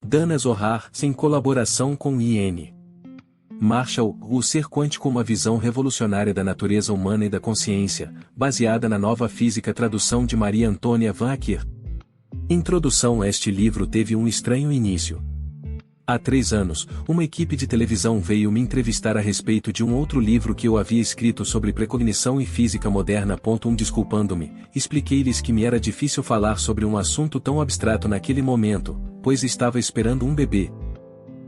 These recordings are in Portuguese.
Dana Zohar, em colaboração com I.N. Marshall, O Ser Quântico, uma visão revolucionária da natureza humana e da consciência, baseada na nova física, tradução de Maria Antônia Van Acker. Introdução. Este livro teve um estranho início. Há 3 anos, uma equipe de televisão veio me entrevistar a respeito de um outro livro que eu havia escrito sobre precognição e física moderna. Desculpando-me, expliquei-lhes que me era difícil falar sobre um assunto tão abstrato naquele momento, pois estava esperando um bebê.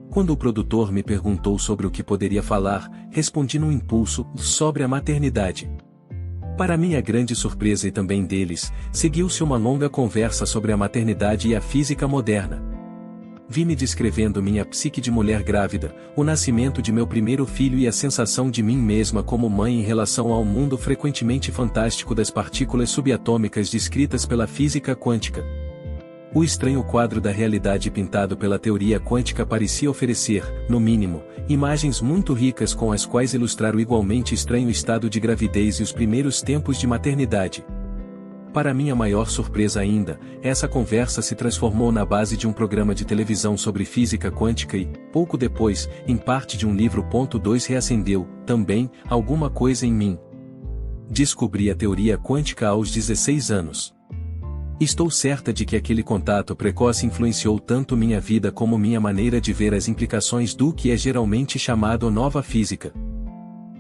Quando o produtor me perguntou sobre o que poderia falar, respondi num impulso, sobre a maternidade. Para minha grande surpresa e também deles, seguiu-se uma longa conversa sobre a maternidade e a física moderna. Vi-me descrevendo minha psique de mulher grávida, o nascimento de meu primeiro filho e a sensação de mim mesma como mãe em relação ao mundo frequentemente fantástico das partículas subatômicas descritas pela física quântica. O estranho quadro da realidade pintado pela teoria quântica parecia oferecer, no mínimo, imagens muito ricas com as quais ilustrar o igualmente estranho estado de gravidez e os primeiros tempos de maternidade. Para minha maior surpresa ainda, essa conversa se transformou na base de um programa de televisão sobre física quântica e, pouco depois, em parte de um livro. 2 Reacendeu, também, alguma coisa em mim. Descobri a teoria quântica aos 16 anos. Estou certa de que aquele contato precoce influenciou tanto minha vida como minha maneira de ver as implicações do que é geralmente chamado nova física.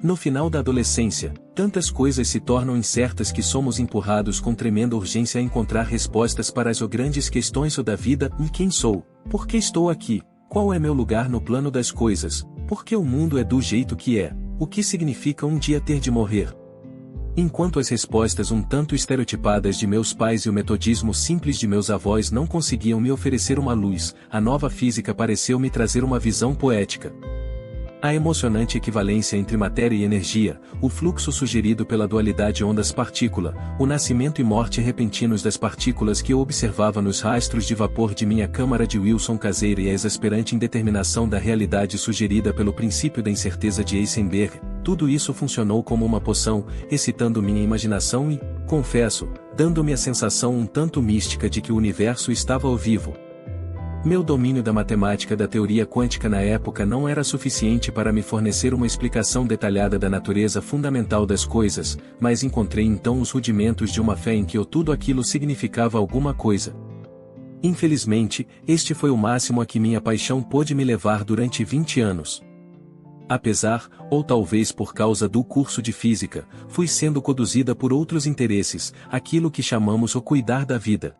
No final da adolescência, tantas coisas se tornam incertas que somos empurrados com tremenda urgência a encontrar respostas para as grandes questões da vida: quem sou? Por que estou aqui? Qual é meu lugar no plano das coisas? Por que o mundo é do jeito que é? O que significa um dia ter de morrer? Enquanto as respostas um tanto estereotipadas de meus pais e o metodismo simples de meus avós não conseguiam me oferecer uma luz, a nova física pareceu me trazer uma visão poética. A emocionante equivalência entre matéria e energia, o fluxo sugerido pela dualidade ondas-partícula, o nascimento e morte repentinos das partículas que eu observava nos rastros de vapor de minha câmara de Wilson caseira e a exasperante indeterminação da realidade sugerida pelo princípio da incerteza de Heisenberg, tudo isso funcionou como uma poção, excitando minha imaginação e, confesso, dando-me a sensação um tanto mística de que o universo estava ao vivo. Meu domínio da matemática da teoria quântica na época não era suficiente para me fornecer uma explicação detalhada da natureza fundamental das coisas, mas encontrei então os rudimentos de uma fé em que tudo aquilo significava alguma coisa. Infelizmente, este foi o máximo a que minha paixão pôde me levar durante 20 anos. Apesar, ou talvez por causa do curso de física, fui sendo conduzida por outros interesses, aquilo que chamamos o cuidar da vida.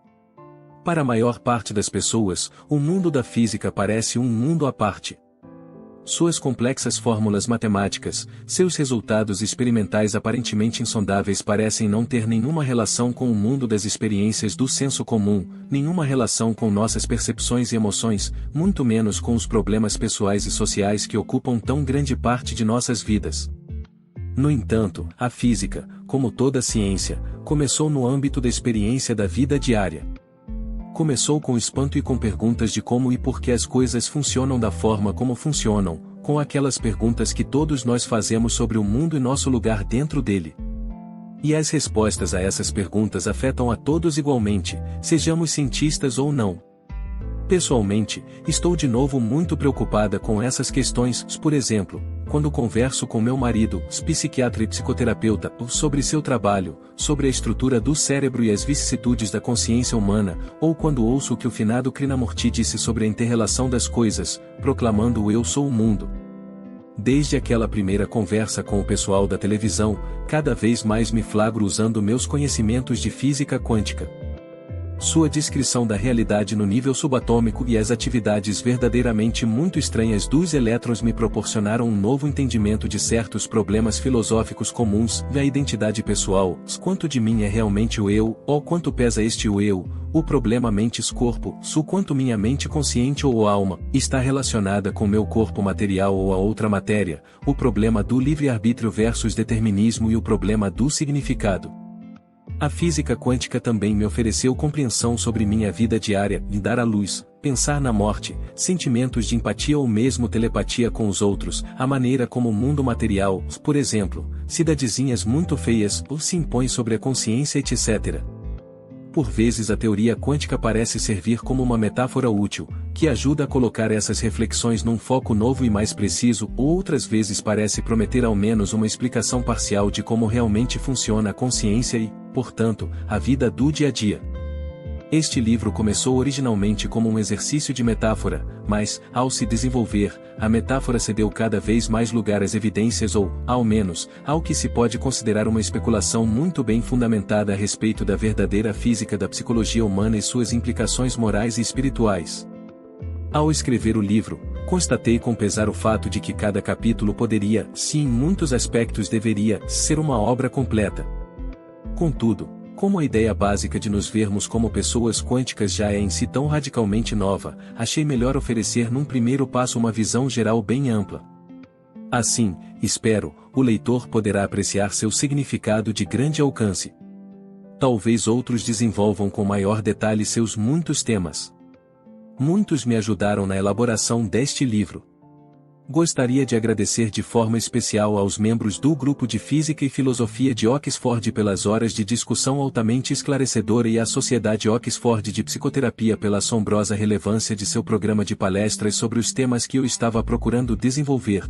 Para a maior parte das pessoas, o mundo da física parece um mundo à parte. Suas complexas fórmulas matemáticas, seus resultados experimentais aparentemente insondáveis parecem não ter nenhuma relação com o mundo das experiências do senso comum, nenhuma relação com nossas percepções e emoções, muito menos com os problemas pessoais e sociais que ocupam tão grande parte de nossas vidas. No entanto, a física, como toda ciência, começou no âmbito da experiência da vida diária. Começou com espanto e com perguntas de como e por que as coisas funcionam da forma como funcionam, com aquelas perguntas que todos nós fazemos sobre o mundo e nosso lugar dentro dele. E as respostas a essas perguntas afetam a todos igualmente, sejamos cientistas ou não. Pessoalmente, estou de novo muito preocupada com essas questões, por exemplo, quando converso com meu marido, psiquiatra e psicoterapeuta, sobre seu trabalho, sobre a estrutura do cérebro e as vicissitudes da consciência humana, ou quando ouço o que o finado Krishnamurti disse sobre a interrelação das coisas, proclamando o eu sou o mundo. Desde aquela primeira conversa com o pessoal da televisão, cada vez mais me flagro usando meus conhecimentos de física quântica. Sua descrição da realidade no nível subatômico e as atividades verdadeiramente muito estranhas dos elétrons me proporcionaram um novo entendimento de certos problemas filosóficos comuns, da identidade pessoal, quanto de mim é realmente o eu, ou quanto pesa este o eu, o problema mentes-corpo, quanto minha mente consciente ou alma, está relacionada com meu corpo material ou a outra matéria, o problema do livre-arbítrio versus determinismo e o problema do significado. A física quântica também me ofereceu compreensão sobre minha vida diária, lidar à luz, pensar na morte, sentimentos de empatia ou mesmo telepatia com os outros, a maneira como o mundo material, por exemplo, cidadezinhas muito feias, se impõe sobre a consciência etc. por vezes a teoria quântica parece servir como uma metáfora útil, que ajuda a colocar essas reflexões num foco novo e mais preciso, ou outras vezes parece prometer ao menos uma explicação parcial de como realmente funciona a consciência e, portanto, a vida do dia a dia. Este livro começou originalmente como um exercício de metáfora, mas, ao se desenvolver, a metáfora cedeu cada vez mais lugar às evidências ou, ao menos, ao que se pode considerar uma especulação muito bem fundamentada a respeito da verdadeira física da psicologia humana e suas implicações morais e espirituais. Ao escrever o livro, constatei com pesar o fato de que cada capítulo poderia, se em muitos aspectos deveria, ser uma obra completa. Contudo, como a ideia básica de nos vermos como pessoas quânticas já é em si tão radicalmente nova, achei melhor oferecer num primeiro passo uma visão geral bem ampla. Assim, espero, o leitor poderá apreciar seu significado de grande alcance. Talvez outros desenvolvam com maior detalhe seus muitos temas. Muitos me ajudaram na elaboração deste livro. Gostaria de agradecer de forma especial aos membros do Grupo de Física e Filosofia de Oxford pelas horas de discussão altamente esclarecedora e à Sociedade Oxford de Psicoterapia pela assombrosa relevância de seu programa de palestras sobre os temas que eu estava procurando desenvolver.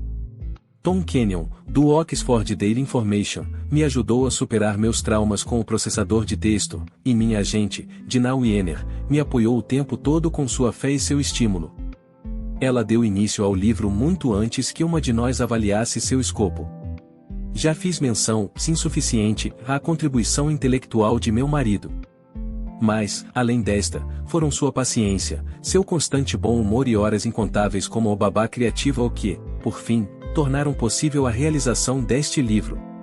Tom Kenyon, do Oxford Daily Information, me ajudou a superar meus traumas com o processador de texto, e minha agente, Dinah Wiener, me apoiou o tempo todo com sua fé e seu estímulo. Ela deu início ao livro muito antes que uma de nós avaliasse seu escopo. Já fiz menção, insuficiente, à contribuição intelectual de meu marido. Mas, além desta, foram sua paciência, seu constante bom humor e horas incontáveis como o babá criativa o que, por fim, tornaram possível a realização deste livro.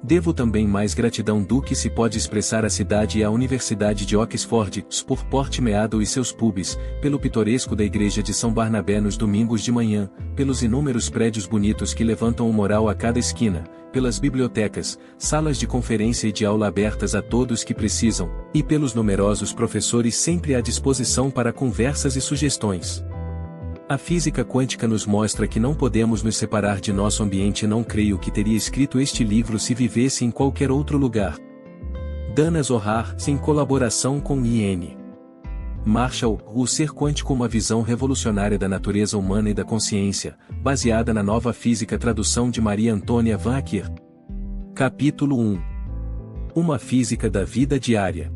Devo também mais gratidão do que se pode expressar à cidade e à Universidade de Oxford, por Port Meadow e seus pubs, pelo pitoresco da Igreja de São Barnabé nos domingos de manhã, pelos inúmeros prédios bonitos que levantam o moral a cada esquina, pelas bibliotecas, salas de conferência e de aula abertas a todos que precisam, e pelos numerosos professores sempre à disposição para conversas e sugestões. A física quântica nos mostra que não podemos nos separar de nosso ambiente e não creio que teria escrito este livro se vivesse em qualquer outro lugar. Dana Zohar, em colaboração com I.N. Marshall, O Ser Quântico, uma visão revolucionária da natureza humana e da consciência, baseada na nova física, tradução de Maria Antônia Van Acker. Capítulo 1. Uma física da vida diária.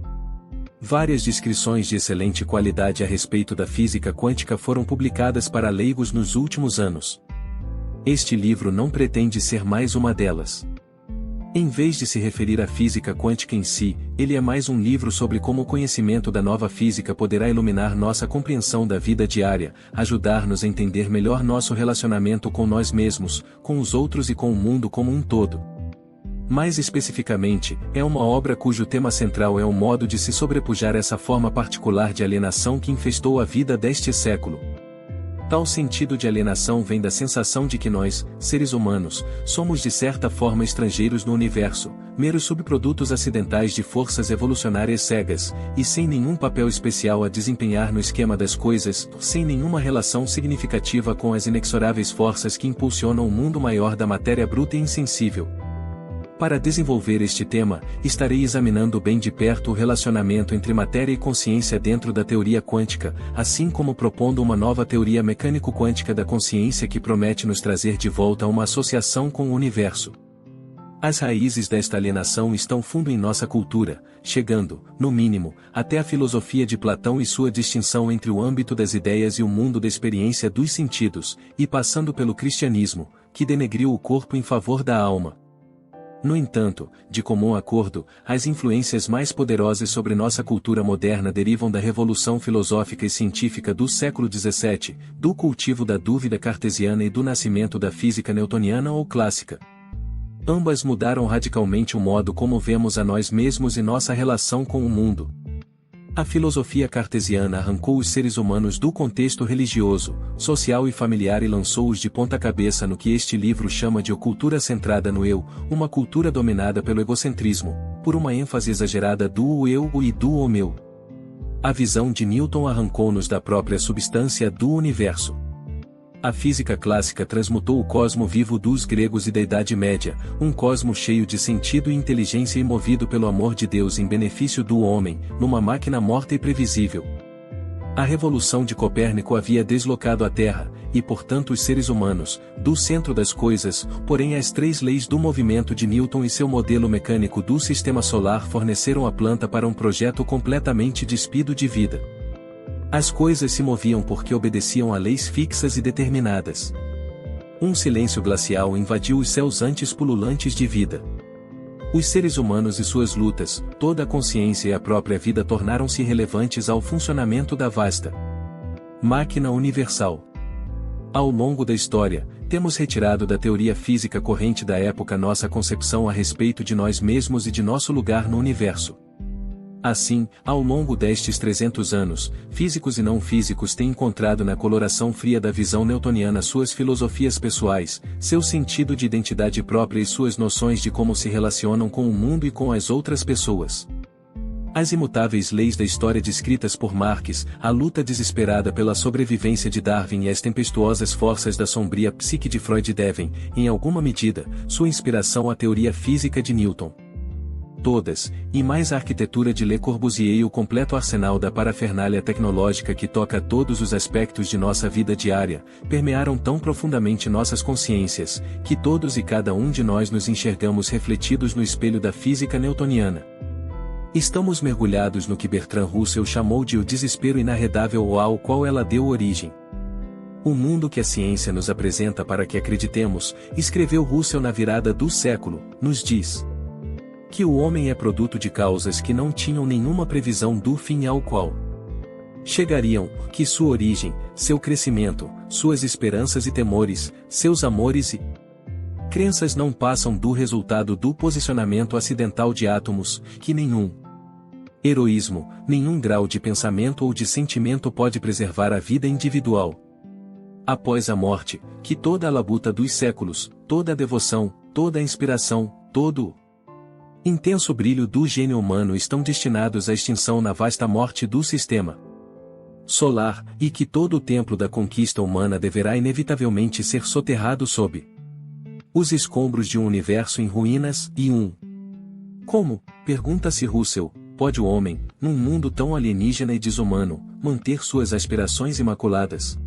Várias descrições de excelente qualidade a respeito da física quântica foram publicadas para leigos nos últimos anos. Este livro não pretende ser mais uma delas. Em vez de se referir à física quântica em si, ele é mais um livro sobre como o conhecimento da nova física poderá iluminar nossa compreensão da vida diária, ajudar-nos a entender melhor nosso relacionamento com nós mesmos, com os outros e com o mundo como um todo. Mais especificamente, é uma obra cujo tema central é o modo de se sobrepujar essa forma particular de alienação que infestou a vida deste século. Tal sentido de alienação vem da sensação de que nós, seres humanos, somos de certa forma estrangeiros no universo, meros subprodutos acidentais de forças evolucionárias cegas, e sem nenhum papel especial a desempenhar no esquema das coisas, sem nenhuma relação significativa com as inexoráveis forças que impulsionam o mundo maior da matéria bruta e insensível. Para desenvolver este tema, estarei examinando bem de perto o relacionamento entre matéria e consciência dentro da teoria quântica, assim como propondo uma nova teoria mecânico-quântica da consciência que promete nos trazer de volta a uma associação com o universo. As raízes desta alienação estão fundo em nossa cultura, chegando, no mínimo, até a filosofia de Platão e sua distinção entre o âmbito das ideias e o mundo da experiência dos sentidos, e passando pelo cristianismo, que denegriu o corpo em favor da alma. No entanto, de comum acordo, as influências mais poderosas sobre nossa cultura moderna derivam da revolução filosófica e científica do século XVII, do cultivo da dúvida cartesiana e do nascimento da física newtoniana ou clássica. Ambas mudaram radicalmente o modo como vemos a nós mesmos e nossa relação com o mundo. A filosofia cartesiana arrancou os seres humanos do contexto religioso, social e familiar e lançou-os de ponta-cabeça no que este livro chama de cultura centrada no eu, uma cultura dominada pelo egocentrismo, por uma ênfase exagerada do eu e do o meu. A visão de Newton arrancou-nos da própria substância do universo. A física clássica transmutou o cosmo vivo dos gregos e da Idade Média, um cosmo cheio de sentido e inteligência e movido pelo amor de Deus em benefício do homem, numa máquina morta e previsível. A revolução de Copérnico havia deslocado a Terra, e portanto os seres humanos, do centro das coisas, porém as 3 leis do movimento de Newton e seu modelo mecânico do sistema solar forneceram a planta para um projeto completamente despido de vida. As coisas se moviam porque obedeciam a leis fixas e determinadas. Um silêncio glacial invadiu os céus antes pululantes de vida. Os seres humanos e suas lutas, toda a consciência e a própria vida tornaram-se relevantes ao funcionamento da vasta máquina universal. Ao longo da história, temos retirado da teoria física corrente da época nossa concepção a respeito de nós mesmos e de nosso lugar no universo. Assim, ao longo destes 300 anos, físicos e não físicos têm encontrado na coloração fria da visão newtoniana suas filosofias pessoais, seu sentido de identidade própria e suas noções de como se relacionam com o mundo e com as outras pessoas. As imutáveis leis da história descritas por Marx, a luta desesperada pela sobrevivência de Darwin e as tempestuosas forças da sombria psique de Freud devem, em alguma medida, sua inspiração à teoria física de Newton. Todas, e mais a arquitetura de Le Corbusier e o completo arsenal da parafernália tecnológica que toca todos os aspectos de nossa vida diária, permearam tão profundamente nossas consciências, que todos e cada um de nós nos enxergamos refletidos no espelho da física newtoniana. Estamos mergulhados no que Bertrand Russell chamou de o desespero inarredável ao qual ela deu origem. O mundo que a ciência nos apresenta para que acreditemos, escreveu Russell na virada do século, nos diz que o homem é produto de causas que não tinham nenhuma previsão do fim ao qual chegariam, que sua origem, seu crescimento, suas esperanças e temores, seus amores e crenças não passam do resultado do posicionamento acidental de átomos, que nenhum heroísmo, nenhum grau de pensamento ou de sentimento pode preservar a vida individual. Após a morte, que toda a labuta dos séculos, toda a devoção, toda a inspiração, todo o intenso brilho do gênio humano estão destinados à extinção na vasta morte do sistema solar, e que todo o templo da conquista humana deverá inevitavelmente ser soterrado sob os escombros de um universo em ruínas, e como, pergunta-se Russell, pode o homem, num mundo tão alienígena e desumano, manter suas aspirações imaculadas?